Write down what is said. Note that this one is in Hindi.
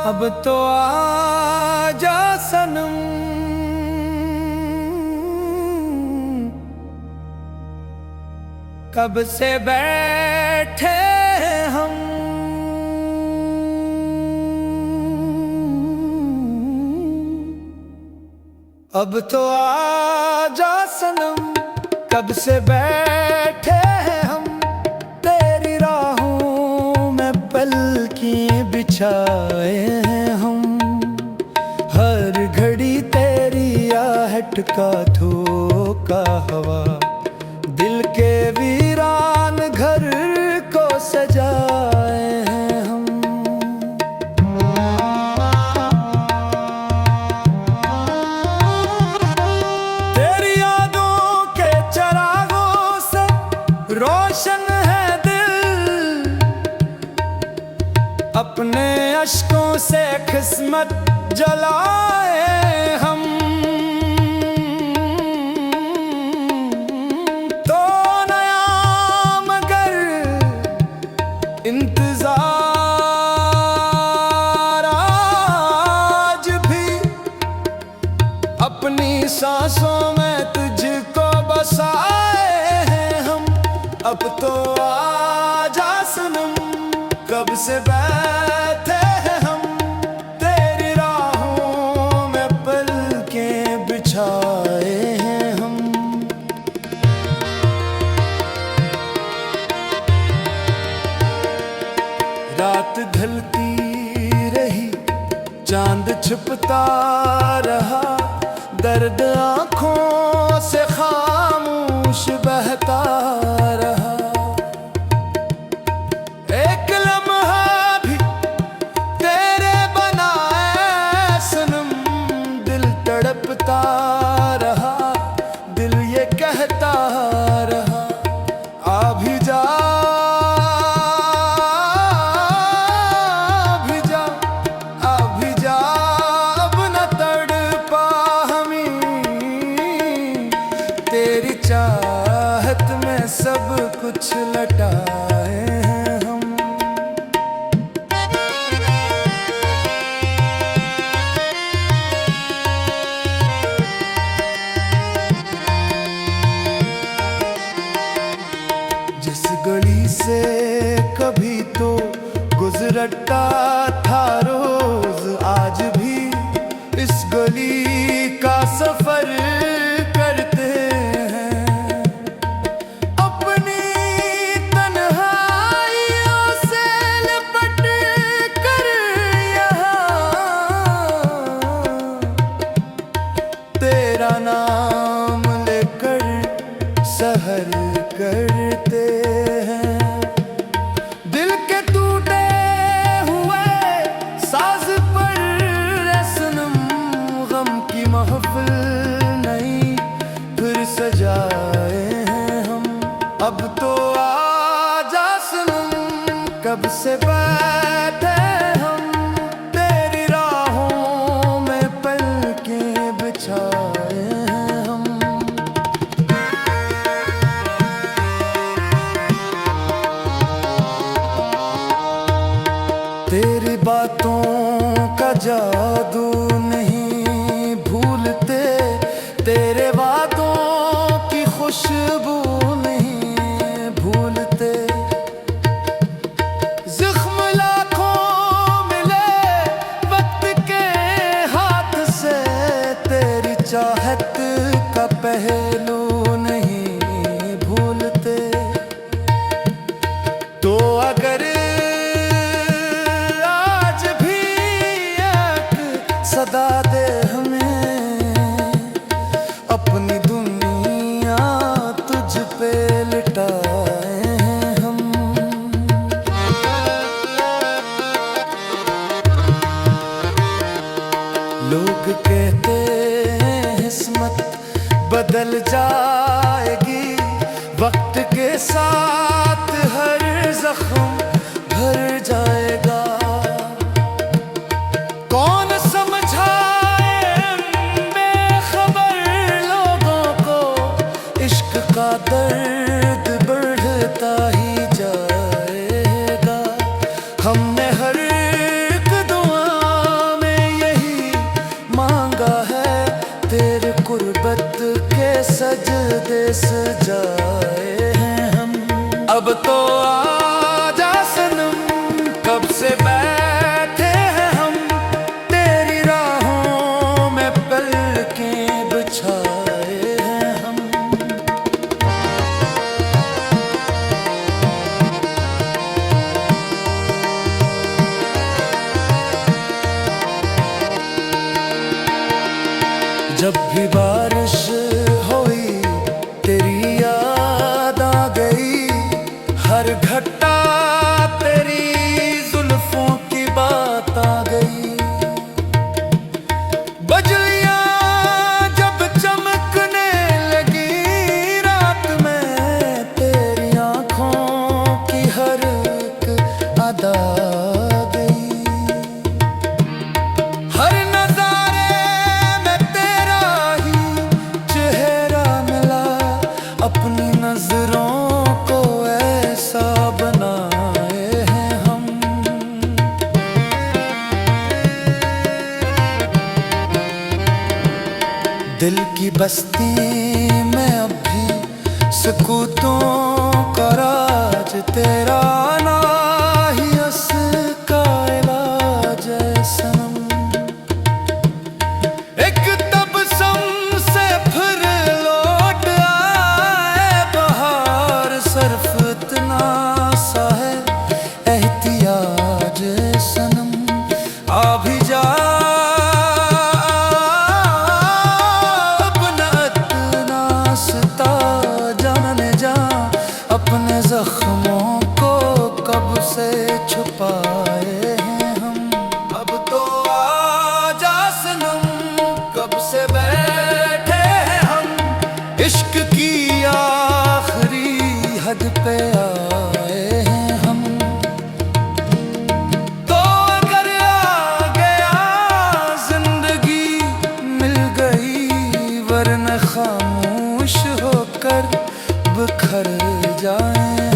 अब तो आजा सनम, कब से बैठे हम। अब तो आजा सनम, कब से बैठे हैं हम। तेरी राहों में पलकें बिछाए हैं हम। हर घड़ी तेरी आहट का धोखा हवा, दिल के वीरान घर को सजाए हैं हम। तेरी यादों के चरागों से रोशन है दिल, अपने अश्कों से किस्मत जलाए हम। तो नया मगर इंतजार आज भी, अपनी सांसों में तुझको बसाए हैं हम। अब तो आजा सनम, कब से बैठे हैं हम। तेरी राहों में पलकें बिछाए हैं हम। रात ढलती रही, चांद छुपता रहा। दर्द आँखों से खामोश बहता रहा। एक लम्हा भी तेरे बनाए सनम, दिल तड़पता रहा। दिल ये कहता रहा, आ भी जा, आ भी जा, आ भी जा, अब न तड़पा हमें। तेरी चाहत में सब कुछ लटाए हैं हम। जिस गली से कभी तो गुजरता था रोज, आज भी इस गली का सफर करते हैं। अपनी तन्हाइयों से लिपट कर यहाँ तेरा नाम लेकर सहर करते हैं। दिल के टूटे हुए साज पर सनम, गम की महफिल नहीं फिर सजाए हैं हम। अब तो आजा सनम, कब से बैठे हम। तेरी राहों में पलकें बिछाए हैं हम। तेरी बातों का जादू नहीं भूलते, तेरे वादों की खुशबू नहीं भूलते। जख्म लाखों मिले वक्त के हाथ से, तेरी चाहत का पहलू नहीं भूलते। तो अगर सदा दे हमें, अपनी दुनिया तुझ पे लिटाए हैं हम। लोग कहते हैं किस्मत बदल जाएगी, वक्त के साथ हर जख्म भर जाएगा। का दर्द बढ़ता ही जाएगा। हमने हर एक दुआ देश जाए हैं हम। अब तो आजा सनम, कब से बैठे हैं हम तेरी राहों में पलकें बिछाए हैं हम। जब भी बारिश हुई तेरी याद आ गई, हर घटा तेरी जुल्फों की बात आ गई। बजलियां जब चमकने लगी रात में, तेरी आंखों की हर एक अदा आ गई। हर नजारे में तेरा ही चेहरा मिला, अपनी नजरों को ऐसा बनाए हैं हम। दिल की बस्ती में अब भी सुकूतों का राज तेरा ना ही उसका इलाज है सनम। एक तबस्सुम से फिर लौट आए बहार, सर्फ इतना सा है एहतियाज है सनम। आ भी जा अपने जख्मों को कब से छुपाए हैं हम। अब तो आजा सनम, कब से बैठे हैं हम इश्क की आखिरी हद पे आए हैं हम। तो अगर आ गया जिंदगी मिल गई, वरना खामोश होकर बिखर जाए।